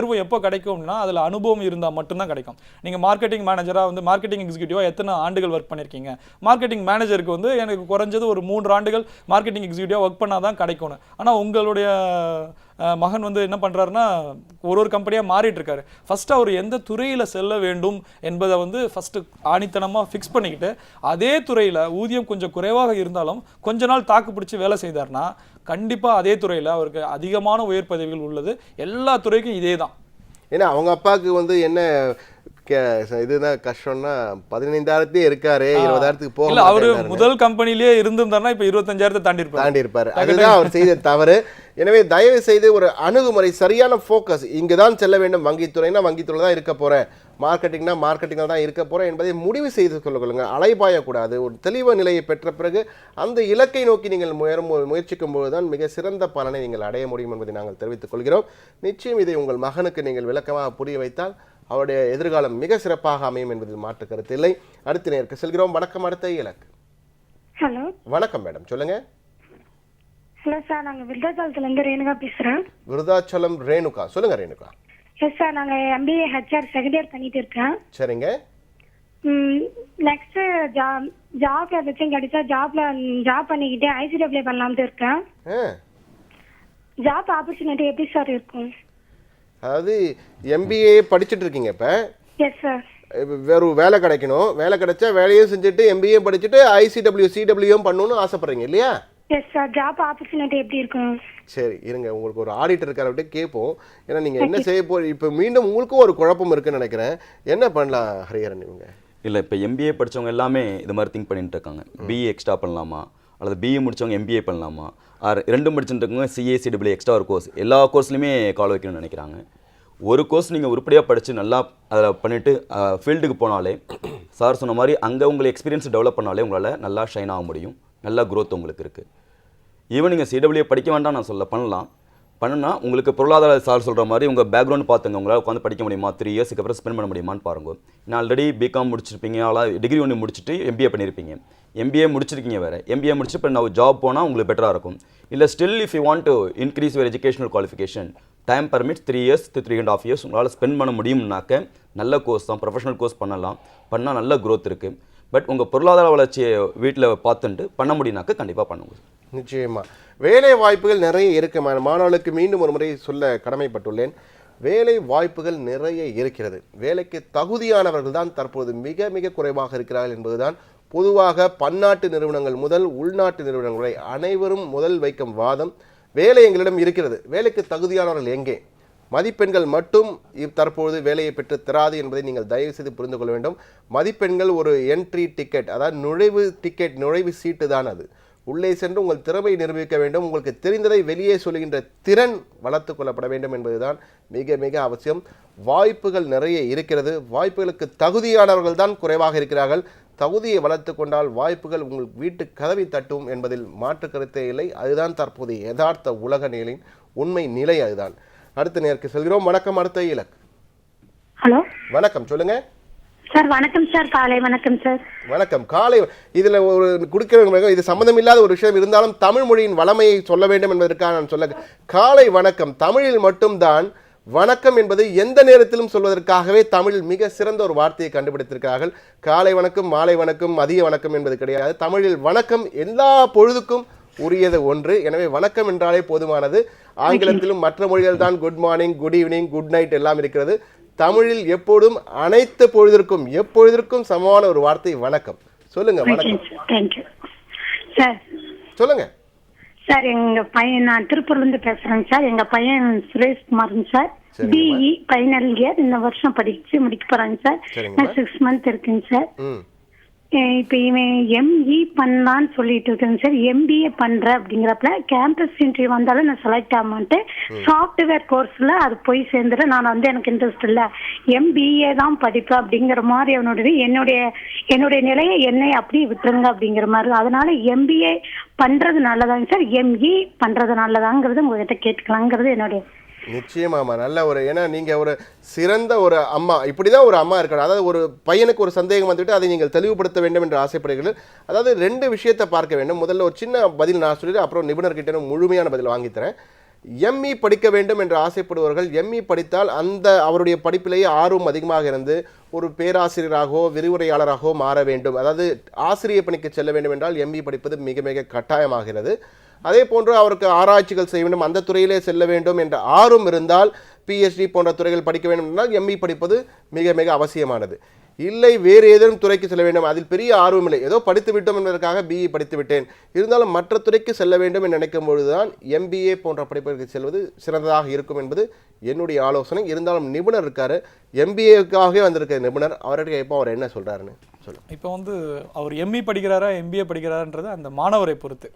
உயர்வு எப்போ கிடைக்கும்னா அதில் அனுபவம் இருந்தால் மட்டும்தான் கிடைக்கும். நீங்கள் மார்க்கெட்டிங் மேனேஜராக வந்து மார்க்கெட்டிங் எக்ஸிக்யூட்டிவாக எத்தனை ஆண்டுகள் ஒர்க் பண்ணியிருக்கீங்க? மார்க்கெட்டிங் மேனேஜருக்கு வந்து எனக்கு குறைஞ்சது ஒரு 3 ஆண்டுகள் மார்க்கெட்டிங் எக்ஸிக்யூட்டிவாக ஒர்க் பண்ணால் தான் கிடைக்கணும். ஆனால் உங்களுடைய மகன் வந்து என்ன பண்ணுறாருன்னா ஒரு கம்பெனியாக மாறிட்டு இருக்காரு. ஃபஸ்ட்டு அவர் எந்த துறையில் செல்ல வேண்டும் என்பதை வந்து ஃபஸ்ட்டு ஆணித்தனமாக ஃபிக்ஸ் பண்ணிக்கிட்டு அதே துறையில் ஊதியம் கொஞ்சம் குறைவாக இருந்தாலும் கொஞ்ச நாள் தாக்கு பிடிச்சி வேலை செய்தார்னா கண்டிப்பாக அதே துறையில் அவருக்கு அதிகமான உயர் பதவிகள் உள்ளது. எல்லா துறைக்கும் இதே தான். ஏன்னா அவங்க அப்பாவுக்கு வந்து என்ன இதுதான் கஷ்டம்னா 15,000 இருக்காரு, 20,000 போக இல்ல. அவரு முதல் கம்பெனிலேயே இருந்திருந்தாருன்னா இப்ப 25,000 தாண்டி இருப்பாரு. அதுதான் அவர் செய்த தவறு. எனவே தயவு செய்து ஒரு அணுகுமுறை, சரியான ஃபோக்கஸ், இங்குதான் செல்ல வேண்டும். வங்கித்துறைனா வங்கித்துறை தான் இருக்க போறேன், மார்க்கெட்டிங்னா மார்க்கெட்டிங்கில் தான் இருக்க போறேன் என்பதை முடிவு செய்து கொள்ளுங்க. அலைபாயக்கூடாது. ஒரு தெளிவான நிலையை பெற்ற பிறகு அந்த இலக்கை நோக்கி நீங்கள் முயற்சிக்கும் போதுதான் மிக சிறந்த பலனை நீங்கள் அடைய முடியும் என்பதை நாங்கள் தெரிவித்துக் கொள்கிறோம். நிச்சயம் இதை உங்கள் மகனுக்கு நீங்கள் விளக்கமாக புரிய வைத்தால் அவருடைய எதிர்காலம் மிக சிறப்பாக அமையும் என்பதில் மாற்று கருத்து இல்லை. அடுத்த நேருக்கு செல்கிறோம். வணக்கம். அடுத்த இலக்கு. ஹலோ, வணக்கம் மேடம், சொல்லுங்க. ஹலோ சார், நாங்கள் விருதாச்சலத்துல இருந்து ரேணுகா பேசுகிறேன். விருதாச்சலம் ரேணுகா, சொல்லுங்க ரேணுகா. எஸ் சார், நாங்கள் MBA HR செகண்ட் இயர் பண்ணிட்டு இருக்கேன். சரிங்க. நெக்ஸ்ட் ஜாப் ஏதாச்சும் கிடைச்சா ஜாப் பண்ணிக்கிட்டே ICW பண்ணலாம்னு இருக்கேன். ஜாப் ஆப்பர்ச்சுனிட்டி எப்படி சார் இருக்கும்? அதாவது MBA படிச்சுட்டு இருக்கீங்க இப்போ? Yes sir. வெறும் வேலை கிடைக்கணும், வேலை கிடைச்சா வேலையும் செஞ்சுட்டு MBA படிச்சுட்டு ICW CW பண்ணணும்னு ஆசைப்படுறீங்க இல்லையா? Yes sir. ஜாப் ஆப்பர்ச்சுனிட்டி எப்படி இருக்கும்? சரி இருங்க, உங்களுக்கு ஒரு ஆடிட்டர் இருக்கார்கிட்ட கேட்போம். ஏன்னா நீங்கள் என்ன செய்ய இப்போ மீண்டும் உங்களுக்கும் ஒரு குழப்பம் இருக்குன்னு நினைக்கிறேன். என்ன பண்ணலாம் ஹரிஹரன் இவங்க? இல்லை, இப்போ MBA படித்தவங்க எல்லாமே இது மாதிரி திங்க் பண்ணிட்டு இருக்காங்க. BE எக்ஸ்ட்ரா பண்ணலாமா, அல்லது BE முடித்தவங்க MBA பண்ணலாமா, ரெண்டும் படிச்சுட்டு இருக்கவங்க CA CW எக்ஸ்ட்ரா ஒரு கோர்ஸ், எல்லா கோர்ஸ்லையுமே கால் வைக்கணும்னு நினைக்கிறாங்க. ஒரு கோர்ஸ் நீங்கள் உருப்படியாக படித்து நல்லா அதில் பண்ணிவிட்டு ஃபீல்டுக்கு போனாலே, சார் சொன்ன மாதிரி அங்கே உங்களை எக்ஸ்பீரியன்ஸ் டெவலப் பண்ணாலே உங்களால் நல்லா ஷைன் ஆக முடியும். நல்லா க்ரோத் உங்களுக்கு இருக்குது. ஈவன் நீங்கள் CW படிக்க வேண்டாம் நான் பண்ணலாம். பண்ணுன்னா உங்களுக்கு பொருளாதார சார் சொல்கிற மாதிரி உங்கள் பேக்ரவுண்ட் பார்த்துங்க, உங்களால் உட்காந்து படிக்க முடியுமா, 3 இயர்ஸ்க்கு அப்புறம் ஸ்பெண்ட் பண்ண முடியுமான்னு பாருங்கள். நான் ஆல்ரெடி பிகாம் முடிச்சிருப்பீங்க, டிகிரி ஒன்று முடிச்சுட்டு MBA பண்ணியிருப்பீங்க, MBA முடிச்சிருக்கீங்க வேறு, MBA முடிச்சுட்டு இப்போ நான் ஜாப் போனால் உங்களுக்கு பெட்டராக இருக்கும். இல்லை still if you want to increase your educational qualification, time permits 3 years to 3.5 years உங்களால் ஸ்பெண்ட் பண்ண முடியும்னாக்க நல்ல கோர்ஸ் தான், ப்ரொஃபஷனல் கோர்ஸ் பண்ணால் நல்ல க்ரோத் இருக்குது. பட் உங்கள் பொருளாதார வளர்ச்சியை வீட்டில் பார்த்துட்டு பண்ண முடியும்னாக்க கண்டிப்பாக பண்ணுங்க. நிச்சயமாக வேலை வாய்ப்புகள் நிறைய இருக்கு. மாணவர்களுக்கு மீண்டும் ஒரு முறை சொல்ல கடமைப்பட்டுள்ளேன். வேலை வாய்ப்புகள் நிறைய இருக்கிறது. வேலைக்கு தகுதியானவர்கள் தான் தற்போது மிக மிக குறைவாக இருக்கிறார்கள் என்பதுதான் பொதுவாக பன்னாட்டு நிறுவனங்கள் முதல் உள்நாட்டு நிறுவனங்கள் வரை அனைவரும் முதல் வைக்கும் வாதம். வேலை எங்களிடம் இருக்கிறது, வேலைக்கு தகுதியானவர்கள் எங்கே? மதிப்பெண்கள் மட்டும் தற்போது வேலையை பெற்று தராது என்பதை நீங்கள் தயவு செய்து புரிந்து கொள்ள வேண்டும். மதிப்பெண்கள் ஒரு என்ட்ரி டிக்கெட், அதாவது நுழைவு டிக்கெட், நுழைவு சீட்டு தான் அது. உள்ளே சென்று உங்கள் திறமையை நிரூபிக்க வேண்டும். உங்களுக்கு தெரிந்ததை வெளியே சொல்கின்ற திறன் வளர்த்து கொள்ளப்பட வேண்டும் என்பதுதான் மிக மிக அவசியம். வாய்ப்புகள் நிறைய இருக்கிறது. வாய்ப்புகளுக்கு தகுதியானவர்கள் தான் குறைவாக இருக்கிறார்கள். தகுதியை வளர்த்து கொண்டால் வாய்ப்புகள் உங்கள் வீட்டு கதவை தட்டும் என்பதில் மாற்று கருத்தே இல்லை. அதுதான் தற்போதைய யதார்த்த உலக நிலையின் உண்மை நிலை. அதுதான். அடுத்த நேருக்கு செல்கிறோம். வணக்கம். அடுத்த இலக்கு. ஹலோ, வணக்கம், சொல்லுங்க சார். வணக்கம் சார். காலை வணக்கம் சார். வணக்கம். காலை. இதுல ஒரு கொடுக்கிற இது சம்பந்தம் இல்லாத ஒரு விஷயம் இருந்தாலும் தமிழ் மொழியின் வளமையை சொல்ல வேண்டும் என்பதற்காக நான் சொல்ல, காலை வணக்கம் தமிழில் மட்டும்தான் வணக்கம் என்பது எந்த நேரத்திலும் சொல்வதற்காகவே தமிழில் மிக சிறந்த ஒரு வார்த்தையை கண்டுபிடித்திருக்கிறார்கள். காலை வணக்கம், மாலை வணக்கம், மதிய வணக்கம் என்பது கிடையாது. தமிழில் வணக்கம் எல்லா பொழுதுக்கும் உரியது ஒன்று. எனவே வணக்கம் என்றாலே போதுமானது. ஆங்கிலத்திலும் மற்ற மொழிகள் தான் good morning, good evening, good night எல்லாம் இருக்கிறது. தமிழில் எப்போதும் அனைத்து பொழுதிற்கும் எப்பொழுதிற்கும் சமமான ஒரு வார்த்தை வணக்கம். சொல்லுங்க. வணக்கம். சார் சொல்லுங்க சார். எங்க பையன், நான் திருப்பூர்ல இருந்து பேசுறேங்க சார். எங்க பையன் சுரேஷ்குமார்ங்க சார். BE ஃபைனல் இயர் இந்த வருஷம் படிச்சு முடிக்க போறாங்க சார். 6 மந்த் இருக்குங்க சார். இப்ப இவன் ME பண்ணலான்னு சொல்லிட்டு இருக்கேங்க சார். MBA பண்ற அப்படிங்கிறப்ப கேம்பஸ் இன்டர்வியூ வந்தாலும் நான் செலக்ட் ஆக மாட்டேன். சாஃப்ட்வேர் கோர்ஸ்ல அது போய் சேர்ந்துட்டு நான் எனக்கு இன்ட்ரெஸ்ட் இல்லை, MBA தான் படிப்பேன் அப்படிங்கிற மாதிரி என்னுடைய நிலையை என்னை அப்படியே விட்டுருங்க அப்படிங்கிற மாதிரி. அதனால MBA பண்றது நல்லதாங்க சார், ME பண்றது நல்லதாங்கிறது உங்ககிட்ட கேட்டுக்கலாங்கிறது என்னுடைய. நிச்சயமாமா, நல்ல ஒரு, ஏன்னா நீங்கள் ஒரு சிறந்த ஒரு அம்மா, இப்படி தான் ஒரு அம்மா இருக்கணும். அதாவது ஒரு பையனுக்கு ஒரு சந்தேகம் வந்துவிட்டு அதை நீங்கள் தெளிவுபடுத்த வேண்டும் என்று ஆசைப்படுகிறீர்கள். அதாவது 2 விஷயத்தை பார்க்க வேண்டும். முதல்ல ஒரு சின்ன பதில் நான் சொல்லிட்டு அப்புறம் நிபுணர்கிட்ட முழுமையான பதில் வாங்கித்தரேன். எம்இ படிக்க வேண்டும் என்று ஆசைப்படுபவர்கள் எம்இ படித்தால் அந்த அவருடைய படிப்பிலேயே ஆர்வம் அதிகமாக இருந்து ஒரு பேராசிரியராகவோ விரிவுரையாளராகவோ மாற வேண்டும், அதாவது ஆசிரியர் பணிக்கு செல்ல வேண்டும் என்றால் எம்இ படிப்பது மிக மிக கட்டாயமாகிறது. அதே போன்று அவருக்கு ஆராய்ச்சிகள் செய்ய வேண்டும், அந்த துறையிலே செல்ல வேண்டும் என்ற ஆர்வம் இருந்தால் பிஹெச்டி போன்ற துறைகள் படிக்க வேண்டும் என்றால் எம்இ படிப்பது மிக மிக அவசியமானது. இல்லை வேறு ஏதேனும் துறைக்கு செல்ல வேண்டும், அதில் பெரிய ஆர்வம் இல்லை, ஏதோ படித்து விட்டோம் என்பதற்காக பிஇ படித்து விட்டேன், இருந்தாலும் மற்ற துறைக்கு செல்ல வேண்டும் என்று நினைக்கும் பொழுதுதான் எம்பிஏ போன்ற படிப்புகளுக்கு செல்வது சிறந்ததாக இருக்கும் என்பது என்னுடைய ஆலோசனை. இருந்தாலும் நிபுணர் இருக்காரு, எம்பிஏக்காகவே வந்திருக்க நிபுணர், அவர்கிட்ட இப்போ அவர் என்ன சொல்றாருன்னு சொல்லுங்க. இப்போ வந்து அவர் எம்இ படிக்கிறாரா எம்பிஏ படிக்கிறாருன்றது அந்த மாணவரை பொறுத்து.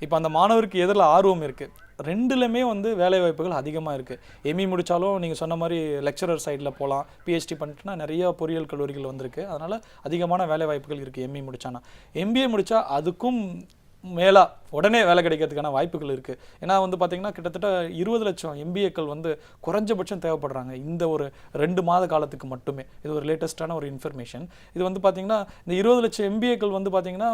இப்போ அந்த மாணவருக்கு எதிரில் ஆர்வம் இருக்கு, ரெண்டுலையுமே வந்து வேலை வாய்ப்புகள் அதிகமாக இருக்குது. எம்இ முடித்தாலும் நீங்கள் சொன்ன மாதிரி லெக்சரர் சைடில் போகலாம், பிஹெச்டி பண்ணிட்டுனா நிறைய பொறியியல் கல்லூரிகள் வந்திருக்கு, அதனால் அதிகமான வேலை வாய்ப்புகள் இருக்குது எம்இ முடித்தானா. எம்பிஏ முடித்தா அதுக்கும் மேலா உடனே வேலை கிடைக்கிறதுக்கான வாய்ப்புகள் இருக்குது. ஏன்னா வந்து பார்த்திங்கன்னா கிட்டத்தட்ட 20 லட்சம் எம்பிஏக்கள் வந்து குறைஞ்சபட்சம் தேவைப்படுறாங்க இந்த ஒரு 2 மாத காலத்துக்கு மட்டுமே. இது ஒரு லேட்டஸ்ட்டான ஒரு இன்ஃபர்மேஷன். இது வந்து பார்த்திங்கன்னா இந்த 20 லட்சம் எம்பிஏக்கள் வந்து பார்த்திங்கன்னா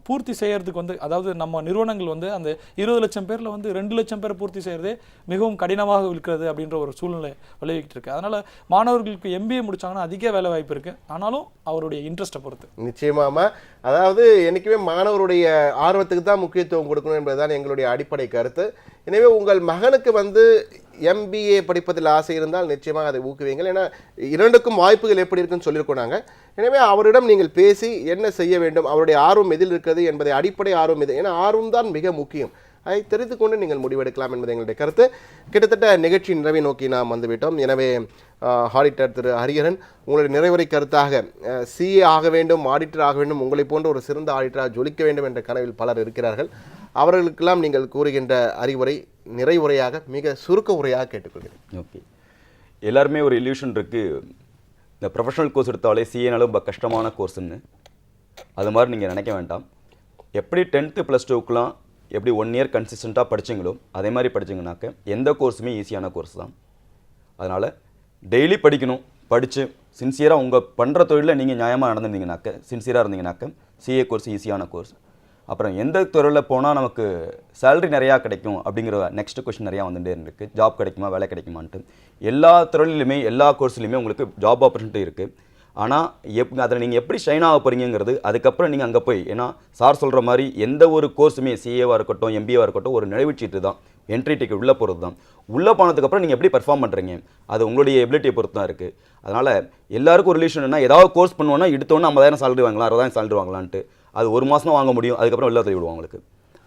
பூர்த்தி செய்கிறதுக்கு வந்து, அதாவது நம்ம நிறுவனங்கள் வந்து அந்த 20 லட்சம் பேரில் வந்து 2 லட்சம் பேரை பூர்த்தி செய்கிறதே மிகவும் கடினமாக இருக்கிறது அப்படின்ற ஒரு சூழ்நிலை விளைவிக்கிட்டு இருக்குது. அதனால் மாணவர்களுக்கு எம்பிஏ முடித்தாங்கன்னா அதிக வேலை வாய்ப்பு இருக்குது, ஆனாலும் அவருடைய இன்ட்ரெஸ்ட்டை பொறுத்து. நிச்சயமாமா, அதாவது என்றைக்குமே மாணவருடைய ஆர்வத்துக்கு தான் முக்கியத்துவம் கொடுக்கணும் என்பதுதான் எங்களுடைய அடிப்படை கருத்து. எனவே உங்கள் மகனுக்கு வந்து எம்பிஏ படிப்பதில் ஆசை இருந்தால் நிச்சயமாக அதை ஊக்குவீங்கள். ஏன்னா இரண்டுக்கும் வாய்ப்புகள் எப்படி இருக்குன்னு சொல்லியிருக்கோம் நாங்கள். எனவே அவரிடம் நீங்கள் பேசி என்ன செய்ய வேண்டும், அவருடைய ஆர்வம் எதில் இருக்கிறது என்பதை, அடிப்படை ஆர்வம் எது, ஏன்னா ஆர்வம் தான் மிக முக்கியம், அதை தெரிந்து கொண்டு நீங்கள் முடிவெடுக்கலாம் என்பது எங்களுடைய கருத்து. கிட்டத்தட்ட நிகழ்ச்சி நிறைவை நோக்கி நாம் வந்துவிட்டோம். எனவே ஆடிட்டர் திரு ஹரிஹரன், உங்களுடைய நிறைவுரை கருத்தாக சிஏ ஆக வேண்டும், ஆடிட்டர் ஆக வேண்டும், உங்களை போன்ற ஒரு சிறந்த ஆடிட்டராக ஜொலிக்க வேண்டும் என்ற கனவில் பலர் இருக்கிறார்கள். அவர்களுக்கெல்லாம் நீங்கள் கூறுகின்ற அறிவுரை நிறைவுரையாக மிக சுருக்க உரையாக கேட்டுக்கொள்கிறேன். ஓகே, எல்லாருமே ஒரு இல்யூஷன் இருக்குது, இந்த ப்ரொஃபஷனல் கோர்ஸ் எடுத்தாலே சிஏனாலும் ரொம்ப கஷ்டமான கோர்ஸுன்னு. அது மாதிரி நீங்கள் நினைக்க வேண்டாம். எப்படி 10th + 2க்குலாம் எப்படி 1 இயர் கன்சிஸ்டண்ட்டாக படிச்சிங்களோ அதே மாதிரி படிச்சிங்கனாக்க எந்த கோர்ஸுமே ஈஸியான கோர்ஸ் தான். அதனால் டெய்லி படிக்கணும், படித்து சின்சியராக உங்கள் பண்ணுற தொழிலில் நீங்கள் நியாயமாக நடந்திருந்தீங்கனாக்க, சின்சியராக இருந்தீங்கனாக்க சிஏ கோர்ஸ் ஈஸியான கோர்ஸ். அப்புறம் எந்த துறையில் போனால் நமக்கு சேலரி நிறையா கிடைக்கும் அப்படிங்கிற நெக்ஸ்ட் கொஸ்டின் நிறையா வந்துகிட்டே இருக்குது. ஜாப் கிடைக்குமா, வேலை கிடைக்குமான்ட்டு. எல்லா துறையிலுமே எல்லா கோர்ஸ்லையுமே உங்களுக்கு ஜாப் ஆப்பர்ச்சுனிட்டி இருக்குது. ஆனால் அதில் நீங்கள் எப்படி ஷைன் ஆக போகிறீங்கிறது அதுக்கப்புறம் நீங்கள் அங்கே போய், ஏன்னா சார் சொல்கிற மாதிரி எந்த ஒரு கோர்ஸுமே சிஏவாக இருக்கட்டும் எம்பிஏவாக இருக்கட்டும் ஒரு நுழைவுச்சீட்டு தான், என்ட்ரி டிக்கெட் உள்ளே போகிறது தான். உள்ளே போனதுக்கப்புறம் நீங்கள் எப்படி பர்ஃபார்ம் பண்ணுறீங்க அது உங்களுடைய எபிலிட்டியை பொறுத்து தான் இருக்குது. அதனால் எல்லாருக்கும் ஒரு ரிலேஷன் என்ன, ஏதாவது கோர்ஸ் பண்ணுவோன்னா எடுத்தோன்னா 50,000 சேலரி வாங்கலாம், 60,000 சேலரி வாங்கலான்ட்டு. அது ஒரு மாதம் தான் வாங்க முடியும், அதுக்கப்புறம் வெளில தள்ளி விடுவோம் உங்களுக்கு.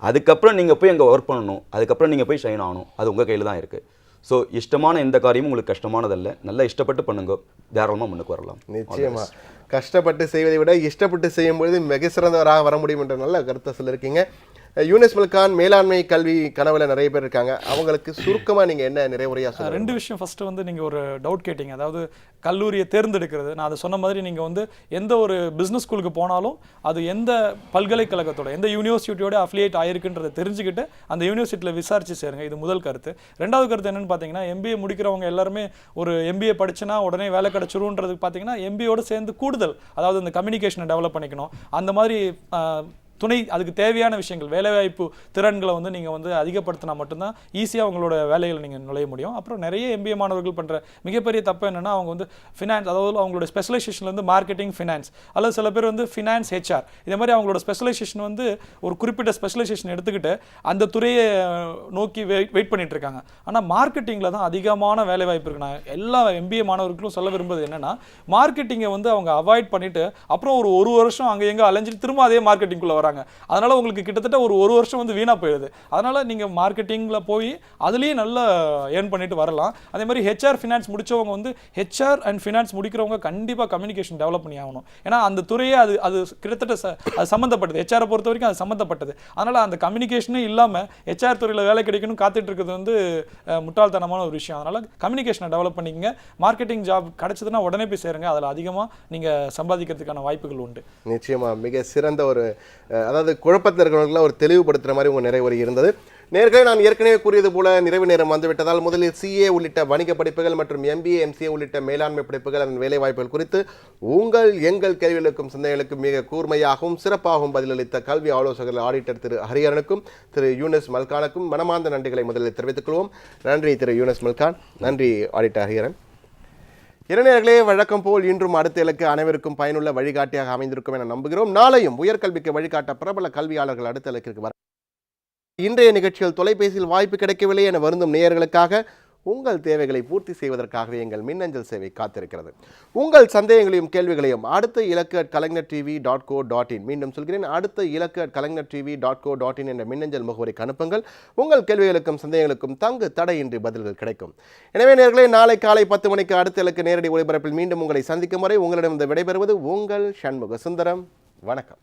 அதுக்கப்புறம் நீங்கள் போய் அங்கே ஒர்க் பண்ணணும், அதுக்கப்புறம் நீங்கள் போய் ஷைன் ஆகணும், அது உங்கள் கையில் தான் இருக்குது. ஸோ இஷ்டமான எந்த காரியமும் உங்களுக்கு கஷ்டமானதல்ல, நல்லா இஷ்டப்பட்டு பண்ணுங்க, தாராளமாக முன்னுக்கு வரலாம். நிச்சயமா கஷ்டப்பட்டு செய்வதை விட இஷ்டப்பட்டு செய்யும்பொழுது மிக சிறந்தவராக வர முடியும் என்ற நல்ல கருத்தை சொல்லியிருக்கீங்க. யூனிஸ் மல்கான் மேலாண்மை கல்வி கனவுல நிறைய பேர் இருக்காங்க, அவங்களுக்கு சுருக்கமாக நீங்கள் என்ன நிறைவுரையாக சொல்லுங்கள்? 2 விஷயம். ஃபஸ்ட்டு வந்து நீங்கள் ஒரு டவுட் கேட்டீங்க, அதாவது கல்லூரியை தேர்ந்தெடுக்கிறது. நான் அதை சொன்ன மாதிரி நீங்கள் வந்து எந்த ஒரு பிஸ்னஸ் ஸ்கூலுக்கு போனாலும் அது எந்த பல்கலைக்கழகத்தோட எந்த யூனிவர்சிட்டியோட அஃபிலியேட் ஆயிருக்குன்றதை தெரிஞ்சுக்கிட்டு அந்த யூனிவர்சிட்டியில் விசாரிச்சு சேருங்க. இது முதல் கருத்து. 2வது கருத்து என்னென்னு பார்த்தீங்கன்னா, எம்பிஏ முடிக்கிறவங்க எல்லாருமே ஒரு எம்பிஏ படிச்சுனா உடனே வேலை கிடச்சிருன்றதுக்கு பார்த்தீங்கன்னா எம்பிஏயோடு சேர்ந்து கூடுதல், அதாவது இந்த கம்யூனிகேஷனை டெவலப் பண்ணிக்கணும், அந்த மாதிரி துணை அதுக்கு தேவையான விஷயங்கள், வேலைவாய்ப்பு திறன்களை வந்து நீங்கள் வந்து அதிகப்படுத்தினா மட்டும்தான் ஈஸியாக அவங்களோட வேலைகளை நீங்கள் நுழைய முடியும். அப்புறம் நிறைய எம்பிஏ மாணவர்கள் பண்ணுற மிகப்பெரிய தப்பு என்னென்னா, அவங்க வந்து ஃபினான்ஸ், அதாவது அவங்களோட ஸ்பெஷலைசேஷன்லேருந்து மார்க்கெட்டிங், ஃபினான்ஸ், அல்லது சில பேர் வந்து ஃபினான்ஸ், ஹெச்ஆர், இதே மாதிரி அவங்களோட ஸ்பெஷலைசேஷன் வந்து ஒரு குறிப்பிட்ட ஸ்பெஷலைசேஷன் எடுத்துக்கிட்டு அந்த துறையை நோக்கி வெயிட் பண்ணிட்டு இருக்காங்க. ஆனால் மார்க்கெட்டிங்கில் தான் அதிகமான வேலைவாய்ப்பு இருக்கு. நான் எல்லா எம்பிஏ மாணவர்களுக்கும் சொல்ல விரும்புவது என்னென்னா, மார்க்கெட்டிங்கை வந்து அவங்க அவாய்ட் பண்ணிவிட்டு அப்புறம் ஒரு வருஷம் அங்கே எங்கே அலைஞ்சிட்டு திரும்ப அதே மார்க்கெட்டிங்குள்ளே வராங்க. அதனால உங்களுக்கு கிட்டத்தட்ட ஒரு வருஷம் வந்து வீணா போயிடுது. அதனால நீங்க மார்க்கெட்டிங்ல போய் அதுலயே நல்லா ஏர்ன் பண்ணிட்டு வரலாம். அதே மாதிரி ஹெச்ஆர் ஃபினான்ஸ் முடிச்சவங்க வந்து ஹெச்ஆர் அண்ட் ஃபினான்ஸ் முடிக்கிறவங்க கண்டிப்பா கம்யூனிகேஷன் டெவலப் பண்ணி ஆகணும். ஏன்னா அந்த துறையே அது கிட்டத்தட்ட அது சம்மந்தப்பட்டது, ஹெச்ஆரை பொறுத்த வரைக்கும் அது சம்மந்தப்பட்டது. அதனால அந்த கம்யூனிகேஷனே இல்லாம ஹெச்ஆர் துறையில் வேலை கிடைக்கணும் காத்துட்டு இருக்கிறது வந்து முட்டாள்தனமான ஒரு விஷயம். அதனால கம்யூனிகேஷனை டெவலப் பண்ணிக்கங்க. மார்க்கெட்டிங் ஜாப் கிடைச்சதுன்னா உடனே போய் சேருங்க, அதில் அதிகமாக நீங்க சம்பாதிக்கிறதுக்கான வாய்ப்புகள் உண்டு. நிச்சயமா மிக சிறந்த ஒரு, அதாவது குழப்பத்தில் இருக்கிறவங்கள ஒரு தெளிவுபடுத்துகிற மாதிரி உங்கள் நிறைவுரை இருந்தது. நேர்களே, நான் ஏற்கனவே கூறியது போல நிறைவு நேரம் வந்துவிட்டதால் முதலில் CA உள்ளிட்ட வணிக படிப்புகள் மற்றும் MBA MCA உள்ளிட்ட மேலாண்மை படிப்புகள் அதன் வேலைவாய்ப்புகள் குறித்து எங்கள் கேள்விகளுக்கும் சந்தேகங்களுக்கும் மிக கூர்மையாகவும் சிறப்பாகவும் பதிலளித்த கல்வி ஆலோசகர் ஆடிட்டர் திரு ஹரிஹரனுக்கும் திரு யூனஸ் மல்கானுக்கும் மனமார்ந்த நன்றிகளை முதலில் தெரிவித்துக் கொள்வோம். நன்றி திரு யூனஸ் மல்கான், நன்றி ஆடிட்டர் ஹரிஹரன். இளைஞர்களே, வழக்கம் போல் இன்றும் அடுத்த இலக்கு அனைவருக்கும் பயனுள்ள வழிகாட்டியாக அமைந்திருக்கும் என நம்புகிறோம். நாளையும் உயர்கல்விக்கு வழிகாட்ட பிரபல கல்வியாளர்கள் அடுத்த இலக்கிற்கு வர. இன்றைய நிகழ்ச்சியில் தொலைபேசியில் வாய்ப்பு கிடைக்கவில்லை என வருந்தும் நேயர்களுக்காக உங்கள் தேவைகளை பூர்த்தி செய்வதற்காகவே எங்கள் மின்னஞ்சல் சேவை காத்திருக்கிறது. உங்கள் சந்தேகங்களையும் கேள்விகளையும் அடுத்த இலக்கு @கலைஞர்tv.co.in, மீண்டும் சொல்கிறேன், அடுத்த இலக்கு @கலைஞர்tv.co.in என்ற மின்னஞ்சல் முகவரிக்கு அனுப்புங்கள். உங்கள் கேள்விகளுக்கும் சந்தேகங்களுக்கும் தங்கு தடையின்றி பதில்கள் கிடைக்கும். எனவே நேயர்களே, நாளை காலை 10 மணிக்கு அடுத்த இலக்கு நேரடி ஒளிபரப்பில் மீண்டும் உங்களை சந்திக்கும் வரை உங்களிடம் விடைபெறுவது உங்கள் சண்முக சுந்தரம். வணக்கம்.